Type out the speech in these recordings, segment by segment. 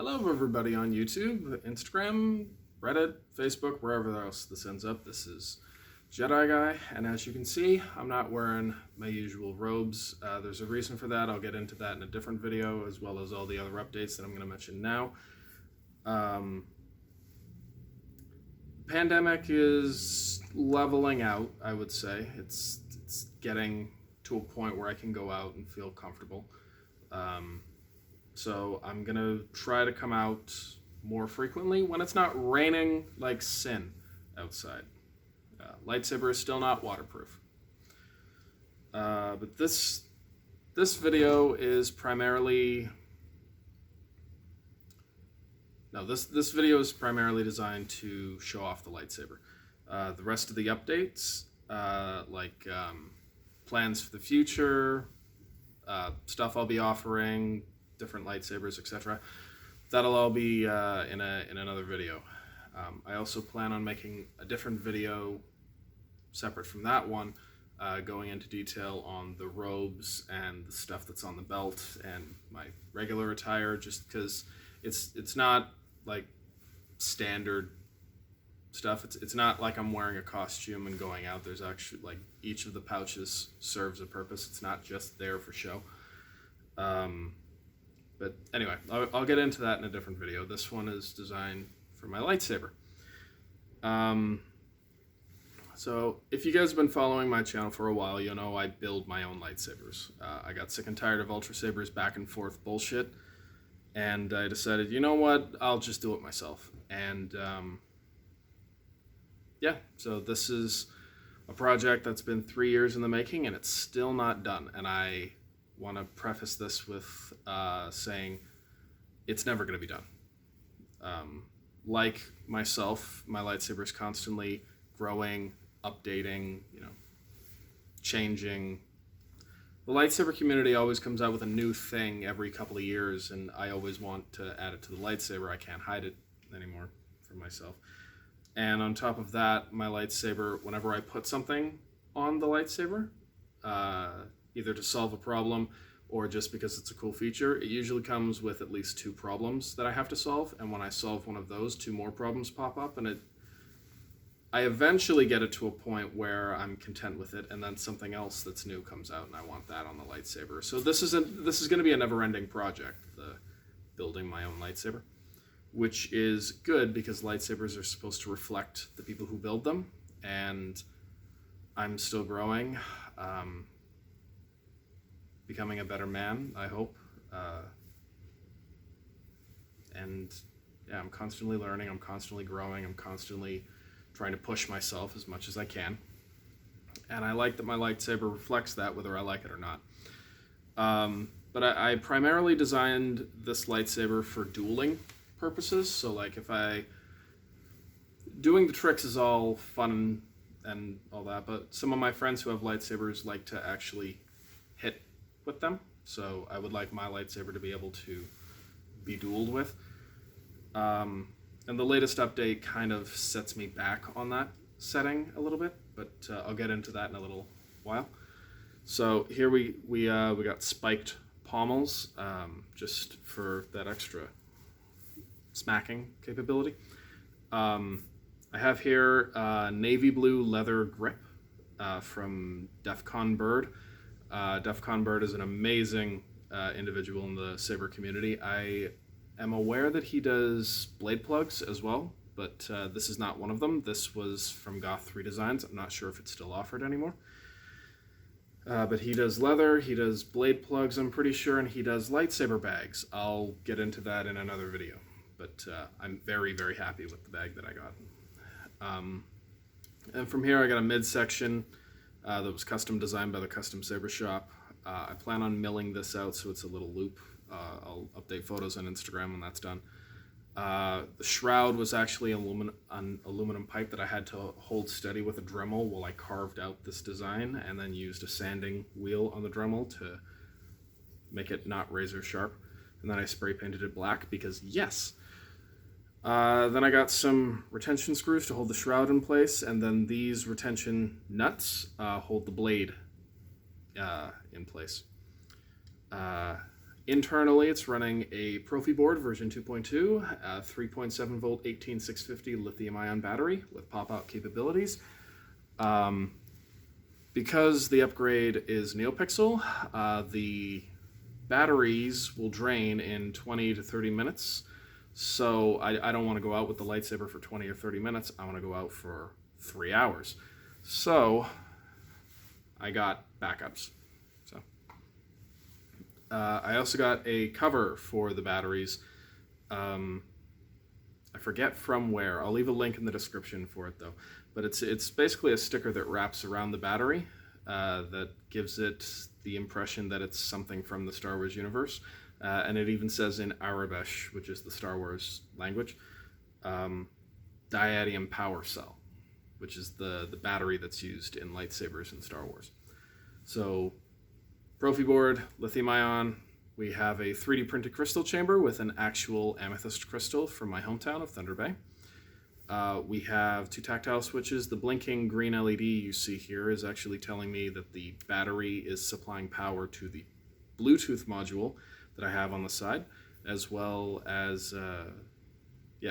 Hello everybody on YouTube, Instagram, Reddit, Facebook, wherever else this ends up. This is Jedi Guy, and as you can see, I'm not wearing my usual robes. There's a reason for that. I'll get into that in a different video, as well as all the other updates that I'm going to mention now. Pandemic is leveling out, I would say. It's getting to a point where I can go out and feel comfortable. So I'm gonna try to come out more frequently when it's not raining like sin outside. Lightsaber is still not waterproof. But this video is primarily... No, this video is primarily designed to show off the lightsaber. The rest of the updates, plans for the future, stuff I'll be offering, different lightsabers, etc. That'll all be in another video. I also plan on making a different video separate from that one, going into detail on the robes and the stuff that's on the belt and my regular attire, just because it's not like standard stuff. It's not like I'm wearing a costume and going out. There's actually, like, each of the pouches serves a purpose. It's not just there for show. But anyway, I'll get into that in a different video. This one is designed for my lightsaber. So if you guys have been following my channel for a while, you know I build my own lightsabers. I got sick and tired of Ultra Sabers back and forth bullshit, and I decided, you know what, I'll just do it myself. And yeah, so this is a project that's been 3 years in the making, and it's still not done. And I want to preface this with saying it's never going to be done. Like myself, my lightsaber is constantly growing, updating, changing. The lightsaber community always comes out with a new thing every couple of years, and I always want to add it to the lightsaber. I can't hide it anymore from myself. And on top of that, my lightsaber, whenever I put something on the lightsaber, either to solve a problem or just because it's a cool feature, it usually comes with at least 2 problems that I have to solve, and when I solve one of those, 2 more problems pop up, and I eventually get it to a point where I'm content with it, and then something else that's new comes out, and I want that on the lightsaber. So this is going to be a never-ending project, the building my own lightsaber, which is good because lightsabers are supposed to reflect the people who build them, and I'm still growing. Becoming a better man, I hope. And yeah, I'm constantly learning, I'm constantly growing, I'm constantly trying to push myself as much as I can. And I like that my lightsaber reflects that, whether I like it or not. But I primarily designed this lightsaber for dueling purposes. So like doing the tricks is all fun and all that, but some of my friends who have lightsabers like to actually hit with them, so I would like my lightsaber to be able to be dueled with. And the latest update kind of sets me back on that setting a little bit, but I'll get into that in a little while. So here we got spiked pommels, just for that extra smacking capability. I have here navy blue leather grip from Defconbird. Defconbird is an amazing individual in the saber community. I am aware that he does blade plugs as well, but this is not one of them. This was from G.O.T.H Designs. I'm not sure if it's still offered anymore. But he does leather, he does blade plugs, I'm pretty sure, and he does lightsaber bags. I'll get into that in another video, but I'm very, very happy with the bag that I got. And from here I got a midsection that was custom designed by the Custom Saber Shop. I plan on milling this out so it's a little loop. I'll update photos on Instagram when that's done. The shroud was actually an aluminum pipe that I had to hold steady with a Dremel while I carved out this design, and then used a sanding wheel on the Dremel to make it not razor sharp. And then I spray painted it black because yes! Then I got some retention screws to hold the shroud in place, and then these retention nuts hold the blade in place. Internally, it's running a Profi board version 2.2, 3.7 volt 18650 lithium-ion battery with pop-out capabilities. Because the upgrade is Neopixel, the batteries will drain in 20 to 30 minutes. So I don't want to go out with the lightsaber for 20 or 30 minutes. I want to go out for 3 hours. So I got backups. So I also got a cover for the batteries. I forget from where. I'll leave a link in the description for it though. But it's basically a sticker that wraps around the battery that gives it the impression that it's something from the Star Wars universe. And it even says in Arabic, which is the Star Wars language, diadium power cell, which is the battery that's used in lightsabers in Star Wars. So, Profi board, lithium-ion. We have a 3D printed crystal chamber with an actual amethyst crystal from my hometown of Thunder Bay. We have 2 tactile switches. The blinking green LED you see here is actually telling me that the battery is supplying power to the Bluetooth module that I have on the side, as well as,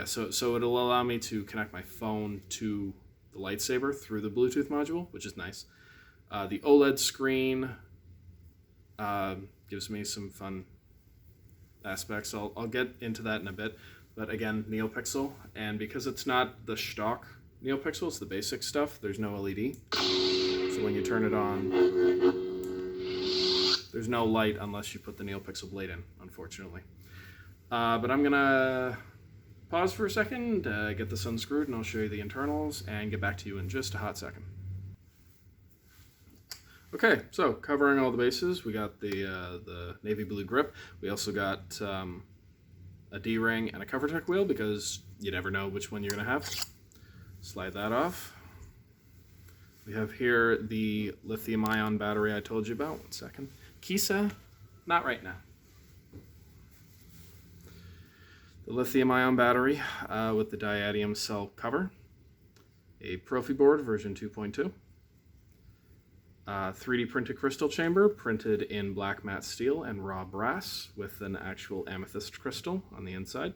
so it'll allow me to connect my phone to the lightsaber through the Bluetooth module, which is nice. The OLED screen gives me some fun aspects. I'll get into that in a bit. But again, Neopixel, and because it's not the stock Neopixel, it's the basic stuff, there's no LED. So when you turn it on, there's no light unless you put the Neopixel blade in, unfortunately. But I'm gonna pause for a second, get this unscrewed, and I'll show you the internals, and get back to you in just a hot second. Okay, so covering all the bases, we got the navy blue grip. We also got a D-ring and a CoverTech wheel because you never know which one you're going to have. Slide that off. We have here the lithium-ion battery I told you about. 1 second. KSith? Not right now. The lithium-ion battery with the diadium cell cover. A Profi board version 2.2. 3D printed crystal chamber printed in black matte steel and raw brass with an actual amethyst crystal on the inside.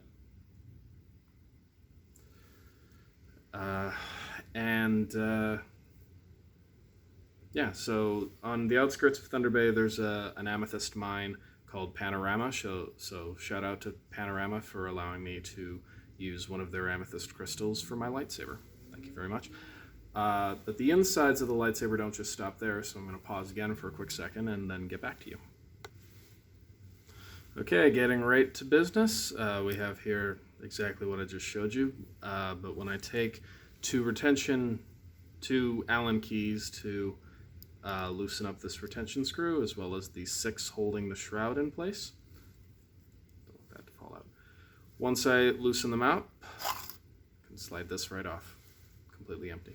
So on the outskirts of Thunder Bay, there's an amethyst mine called Panorama. So shout out to Panorama for allowing me to use one of their amethyst crystals for my lightsaber. Thank you very much. But the insides of the lightsaber don't just stop there, so I'm going to pause again for a quick second and then get back to you. Okay, getting right to business. We have here exactly what I just showed you, but when I take 2 Allen keys to loosen up this retention screw, as well as the 6 holding the shroud in place. Don't want that to fall out. Once I loosen them out, I can slide this right off, completely empty.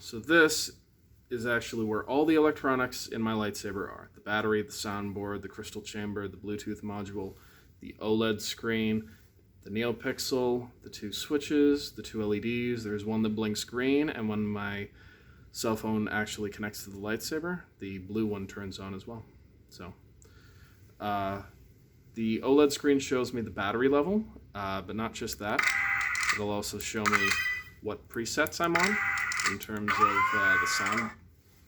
So this is actually where all the electronics in my lightsaber are. The battery, the soundboard, the crystal chamber, the Bluetooth module, the OLED screen, the Neopixel, the 2 switches, the 2 LEDs. There's one that blinks green, and when my cell phone actually connects to the lightsaber, the blue one turns on as well. So the OLED screen shows me the battery level, but not just that. It'll also show me what presets I'm on in terms of the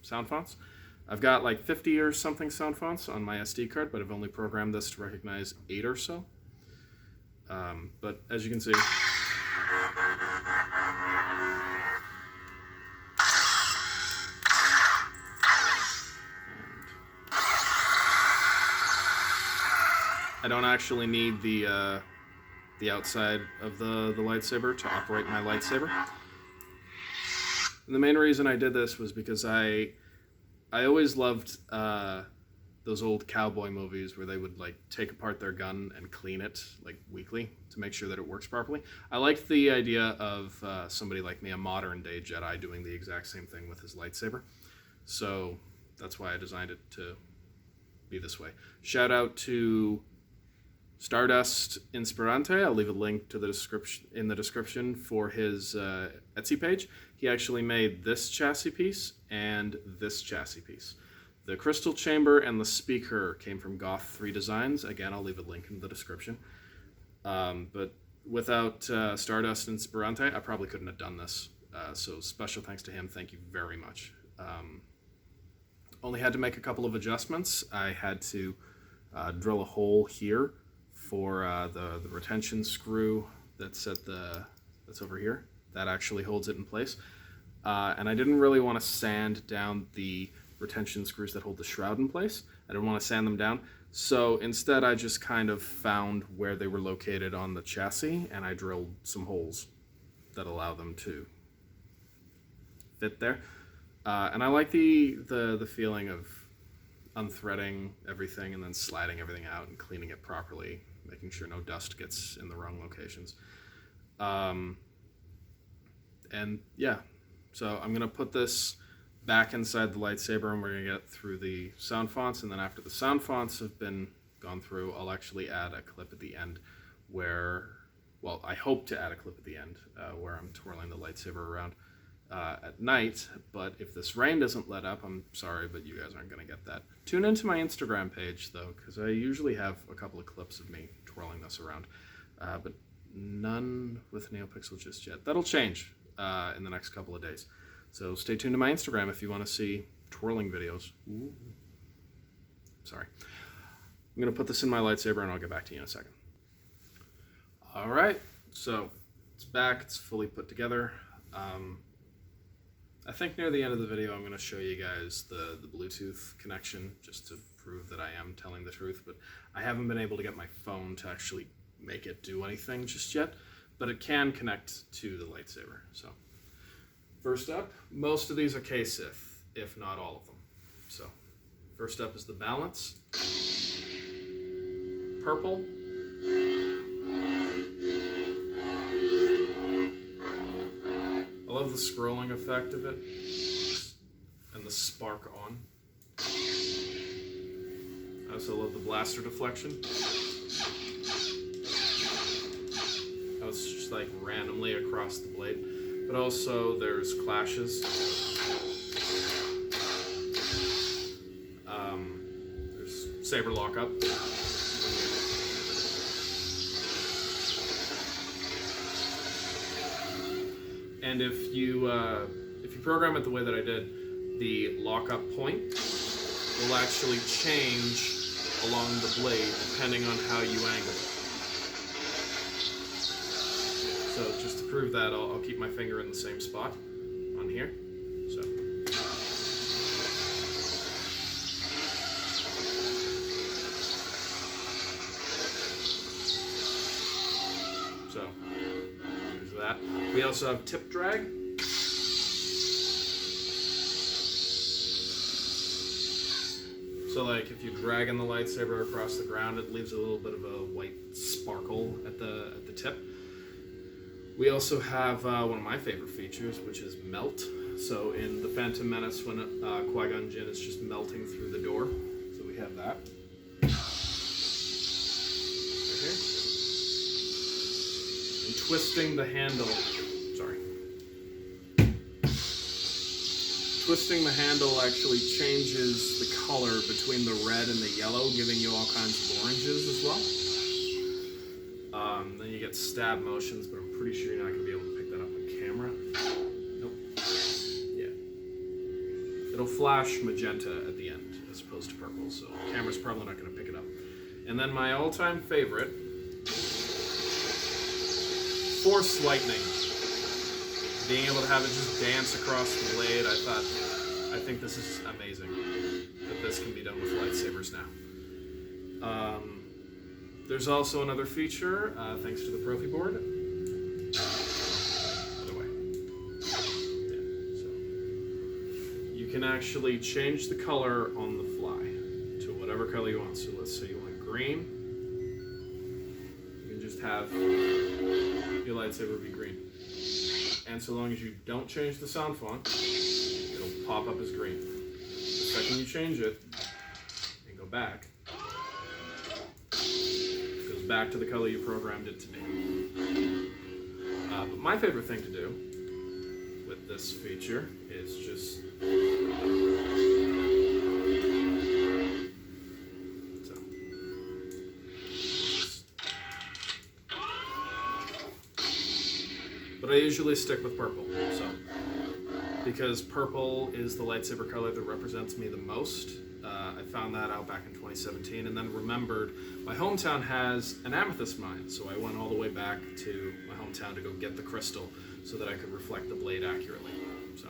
sound fonts. I've got like 50 or something sound fonts on my SD card, but I've only programmed this to recognize 8 or so. But as you can see, I don't actually need the outside of the lightsaber to operate my lightsaber. And the main reason I did this was because I always loved those old cowboy movies where they would like take apart their gun and clean it like weekly to make sure that it works properly. I liked the idea of somebody like me, a modern day Jedi, doing the exact same thing with his lightsaber. So that's why I designed it to be this way. Shout out to Stardust Inspirante. I'll leave a link to the description in the description for his Etsy page. He actually made this chassis piece and this chassis piece. The crystal chamber and the speaker came from G.O.T.H Designs. Again, I'll leave a link in the description. But without Stardust and Inspirante, I probably couldn't have done this. So special thanks to him. Thank you very much. Only had to make a couple of adjustments. I had to drill a hole here for the retention screw that's over here. That actually holds it in place. And I didn't really want to sand down the retention screws that hold the shroud in place. I didn't want to sand them down. So instead I just kind of found where they were located on the chassis, and I drilled some holes that allow them to fit there. And I like the feeling of unthreading everything and then sliding everything out and cleaning it properly, making sure no dust gets in the wrong locations. And yeah, so I'm gonna put this back inside the lightsaber, and we're gonna get through the sound fonts, and then after the sound fonts have been gone through, I'll actually add a clip at the end where, well, I hope to add a clip at the end where I'm twirling the lightsaber around at night. But if this rain doesn't let up, I'm sorry, but you guys aren't gonna get that. Tune into my Instagram page though, because I usually have a couple of clips of me twirling this around, but none with Neopixel just yet. That'll change in the next couple of days. So stay tuned to my Instagram if you want to see twirling videos. Ooh. Sorry. I'm going to put this in my lightsaber and I'll get back to you in a second. Alright, so it's back, it's fully put together. I think near the end of the video I'm going to show you guys the Bluetooth connection, just to prove that I am telling the truth, but I haven't been able to get my phone to actually make it do anything just yet, but it can connect to the lightsaber. So first up, most of these are KSith, if not all of them. So first up is the balance. Purple. I love the scrolling effect of it and the spark on. I also love the blaster deflection. How it's just like randomly across the blade. But also there's clashes. There's saber lockup. And if you program it the way that I did, the lockup point will actually change along the blade depending on how you angle it. So just to prove that, I'll keep my finger in the same spot on here. So there's that. We also have tip drag. So like if you're dragging the lightsaber across the ground, it leaves a little bit of a white sparkle at the tip. We also have one of my favorite features, which is melt. So in The Phantom Menace, when Qui-Gon Jinn is just melting through the door. So we have that. Right here. And twisting the handle, Twisting the handle actually changes the color between the red and the yellow, giving you all kinds of oranges as well. Then you get stab motions, but I'm pretty sure you're not going to be able to pick that up on camera. Nope. Yeah. It'll flash magenta at the end as opposed to purple, so the camera's probably not going to pick it up. And then my all-time favorite, Force Lightning. Being able to have it just dance across the blade, I think this is amazing that this can be done with lightsabers now. There's also another feature, thanks to the Profi board. Other way. Yeah, so you can actually change the color on the fly to whatever color you want. So let's say you want green. You can just have your lightsaber be green. And so long as you don't change the sound font, it'll pop up as green. The second you change it and go back, it goes back to the color you programmed it to be. But my favorite thing to do with this feature is just but I usually stick with purple. So, because purple is the lightsaber color that represents me the most. I found that out back in 2017, and then remembered my hometown has an amethyst mine, so I went all the way back to my hometown to go get the crystal so that I could reflect the blade accurately. So,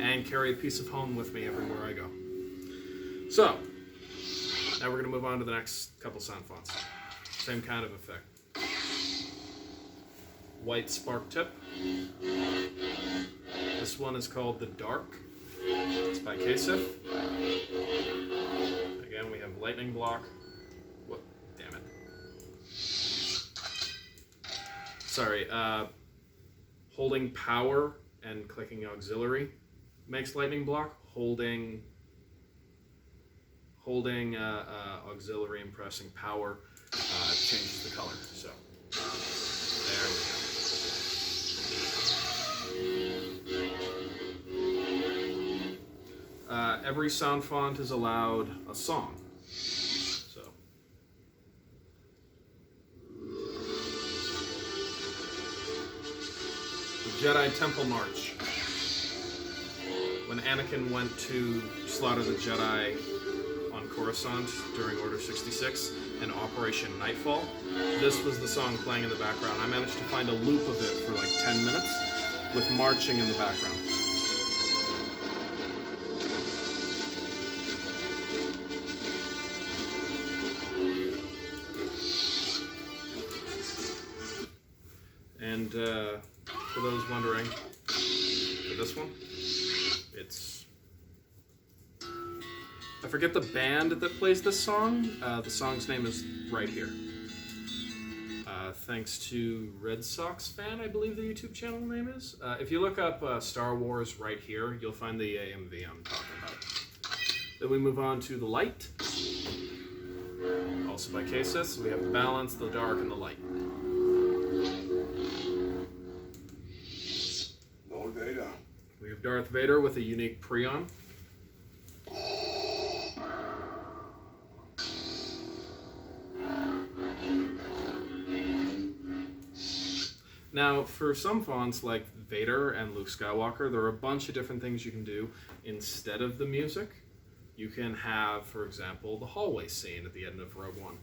and carry a piece of home with me everywhere I go. So, now we're going to move on to the next couple sound fonts. Same kind of effect. White spark tip. This one is called The Dark. It's by KSith. Again, we have lightning block. Whoop, damn it. Sorry, holding power and clicking auxiliary makes lightning block. Holding auxiliary and pressing power changes the color. So, there we go. Every sound font is allowed a song. So, the Jedi Temple March. When Anakin went to slaughter the Jedi on Coruscant during Order 66 and Operation Nightfall, this was the song playing in the background. I managed to find a loop of it for like 10 minutes with marching in the background. And for those wondering, for this one, it's... I forget the band that plays this song. The song's name is Right Here. Thanks to Red Sox Fan, I believe the YouTube channel name is. If you look up Star Wars Right Here, you'll find the AMV I'm talking about. Then we move on to The Light. Also by KSith. So we have the balance, the dark, and the light. RogueVader. We have Darth Vader with a unique prion. Now, for some fonts like Vader and Luke Skywalker, there are a bunch of different things you can do instead of the music. You can have, for example, the hallway scene at the end of Rogue One.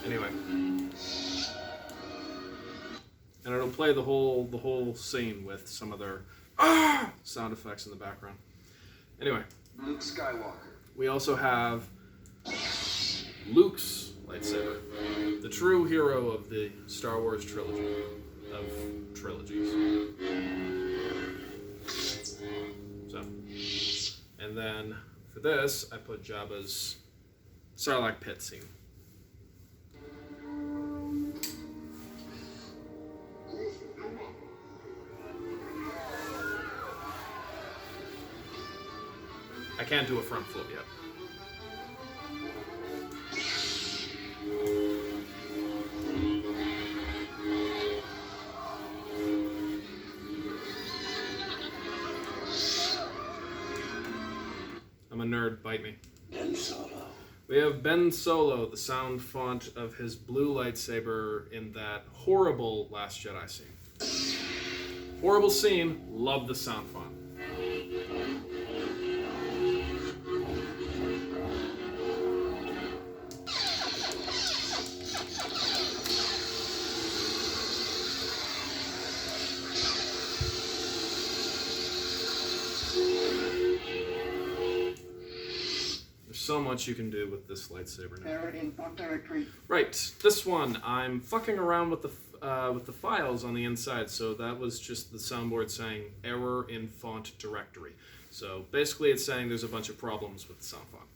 Anyway, and it'll play the whole scene with some other sound effects in the background. Anyway, Luke Skywalker. we also have Luke's lightsaber, the true hero of the Star Wars trilogy of trilogies. So, and then for this, I put Jabba's Sarlacc pit scene. I can't do a front flip yet. I'm a nerd, bite me. Ben Solo. We have Ben Solo, the sound font of his blue lightsaber in that horrible Last Jedi scene. Horrible scene, love the sound font. So much you can do with this lightsaber now. Error in font directory. Right, this one, I'm fucking around with the files on the inside, so that was just the soundboard saying error in font directory. So basically it's saying there's a bunch of problems with the sound font.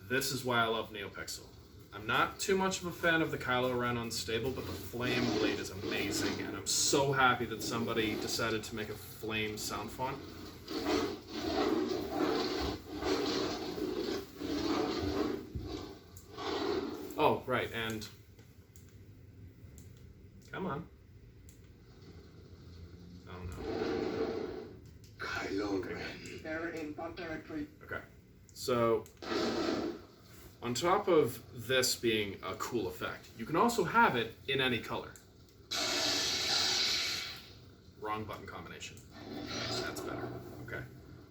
This is why I love Neopixel. I'm not too much of a fan of the Kylo Ren Unstable, but the Flame Blade is amazing, and I'm so happy that somebody decided to make a Flame sound font. Oh, right, and... Come on. Oh, no. Kylo Ren. Error in font directory. Okay, so... On top of this being a cool effect, you can also have it in any color. Wrong button combination. That's better. Okay.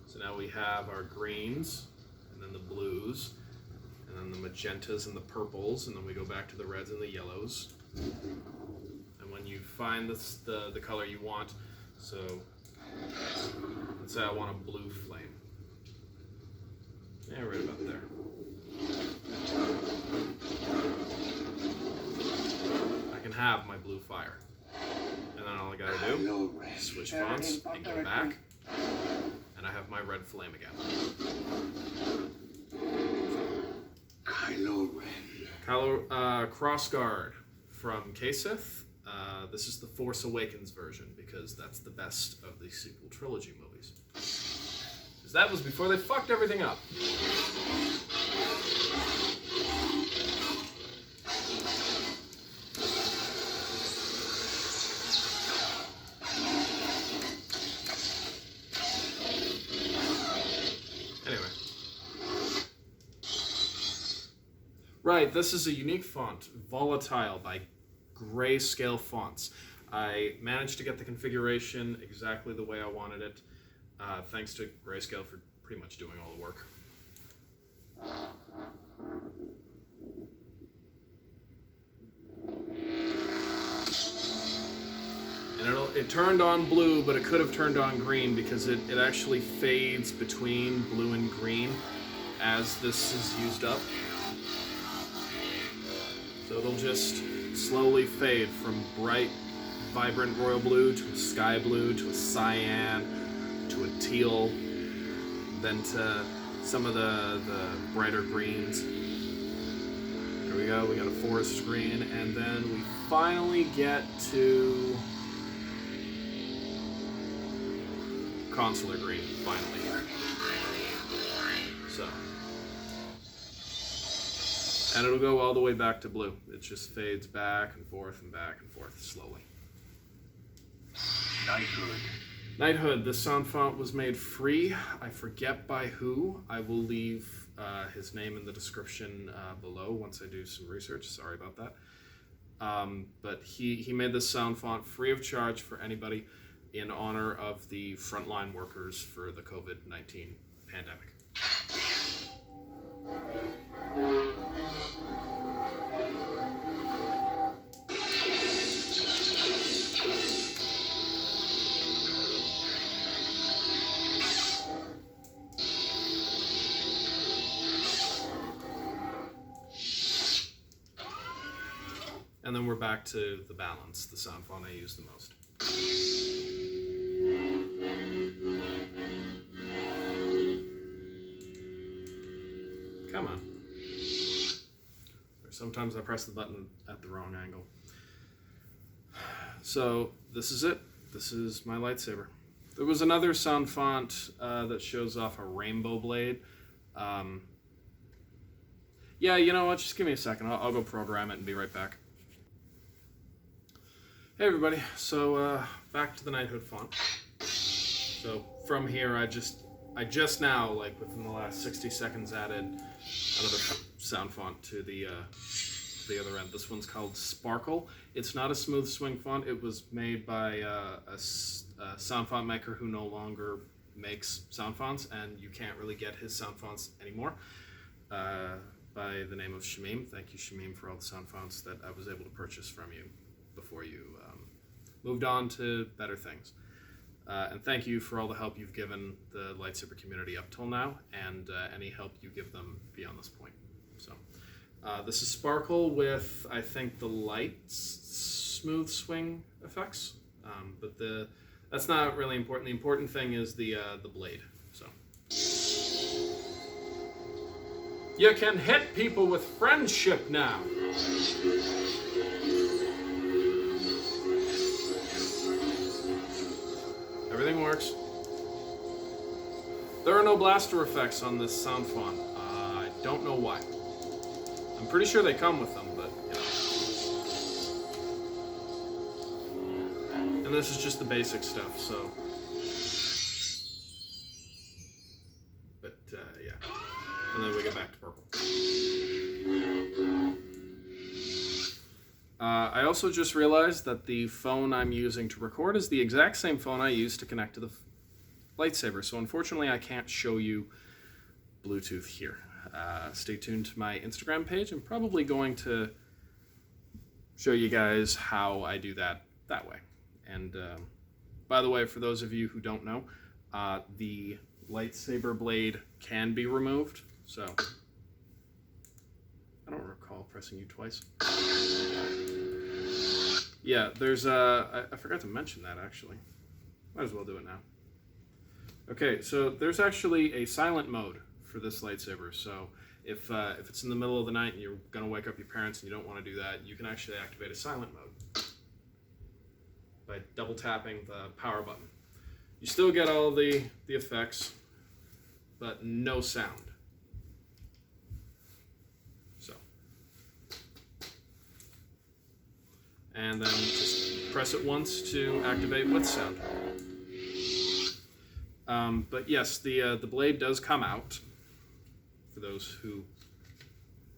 So now we have our greens, and then the blues, and then the magentas and the purples, and then we go back to the reds and the yellows. And when you find this, the color you want, so let's say I want a blue flame. Yeah, right about there. I can have my blue fire. And then all I gotta do is switch fonts and go back. And I have my red flame again. Kylo Ren. Krossguard from KSith. This is the Force Awakens version because that's the best of the sequel trilogy movies. Because that was before they fucked everything up. Right, this is a unique font, Volatile by Greyscale Fonts. I managed to get the configuration exactly the way I wanted it, thanks to Greyscale for pretty much doing all the work. And it turned on blue, but it could have turned on green because it actually fades between blue and green as this is used up. So it'll just slowly fade from bright, vibrant royal blue to a sky blue to a cyan to a teal, then to some of the brighter greens. There we go, we got a forest green, and then we finally get to consular green, finally. So. And it'll go all the way back to blue. It just fades back and forth slowly. Knighthood. Knighthood, this sound font was made free. I forget by who. I will leave his name in the description below once I do some research. Sorry about that. But he made this sound font free of charge for anybody in honor of the frontline workers for the COVID-19 pandemic. And then we're back to the balance, the sound font I use the most. Come on. Sometimes I press the button at the wrong angle. So this is it. This is my lightsaber. There was another sound font that shows off a rainbow blade. Yeah, you know what? Just give me a second. I'll go program it and be right back. Hey everybody, so back to the Knighthood font. So from here I just now, like within the last 60 seconds, added another sound font to the other end. This one's called Sparkle. It's not a smooth swing font. It was made by a sound font maker who no longer makes sound fonts, and you can't really get his sound fonts anymore, by the name of Shamim. Thank you, Shamim, for all the sound fonts that I was able to purchase from you before you moved on to better things. And thank you for all the help you've given the lightsaber community up till now, and any help you give them beyond this point. So this is Sparkle with, I think, the light smooth swing effects, but that's not really important. The important thing is the blade. So You can hit people with friendship now. Everything works. There are no blaster effects on this sound font. I don't know why. I'm pretty sure they come with them, but you know. And this is just the basic stuff, so. But yeah. And then we get back to purple. I also just realized that the phone I'm using to record is the exact same phone I use to connect to the lightsaber, so unfortunately I can't show you Bluetooth here. Stay tuned to my Instagram page. I'm probably going to show you guys how I do that way. And by the way, for those of you who don't know, the lightsaber blade can be removed, so I don't recall pressing you twice. Yeah, there's I forgot to mention that actually. Might as well do it now. Okay, so there's actually a silent mode for this lightsaber. So if it's in the middle of the night and you're gonna wake up your parents and you don't want to do that, you can actually activate a silent mode by double tapping the power button. You still get all the effects, but no sound. So, and then just press it once to activate with sound. But yes, the blade does come out, for those who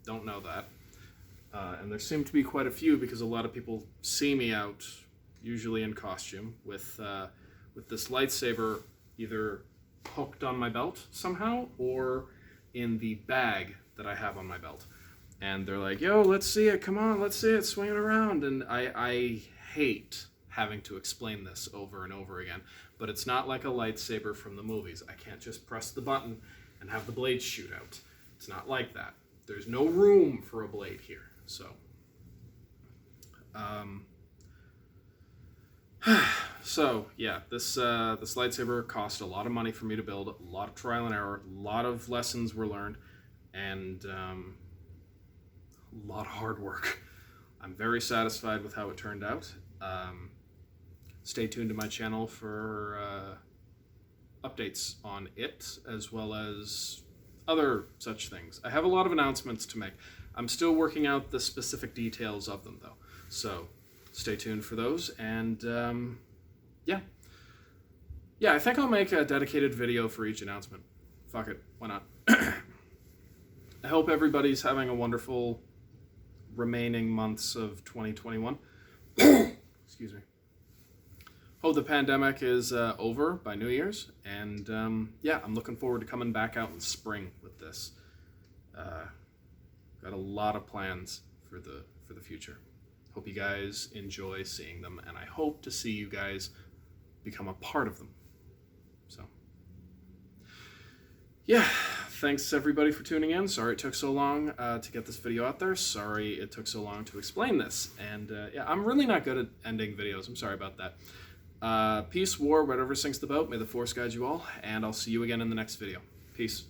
don't know that. And there seem to be quite a few because a lot of people see me out, usually in costume, with this lightsaber either hooked on my belt somehow or in the bag that I have on my belt. And they're like, yo, let's see it, come on, let's see it, swing it around. And I hate having to explain this over and over again. But it's not like a lightsaber from the movies. I can't just press the button and have the blade shoot out. It's not like that. There's no room for a blade here. So, so yeah, this lightsaber cost a lot of money for me to build, a lot of trial and error, a lot of lessons were learned, and a lot of hard work. I'm very satisfied with how it turned out. Stay tuned to my channel for updates on it, as well as other such things. I have a lot of announcements to make. I'm still working out the specific details of them, though. So stay tuned for those, and yeah. Yeah, I think I'll make a dedicated video for each announcement. Fuck it, why not? I hope everybody's having a wonderful remaining months of 2021. Excuse me. Hope the pandemic is over by New Year's, and yeah, I'm looking forward to coming back out in spring with this. Got a lot of plans for the future. Hope you guys enjoy seeing them, and I hope to see you guys become a part of them. So, yeah, thanks everybody for tuning in. Sorry it took so long to get this video out there. Sorry it took so long to explain this. And yeah, I'm really not good at ending videos. I'm sorry about that. Peace, war, whatever sinks the boat. May the Force guide you all, and I'll see you again in the next video. Peace.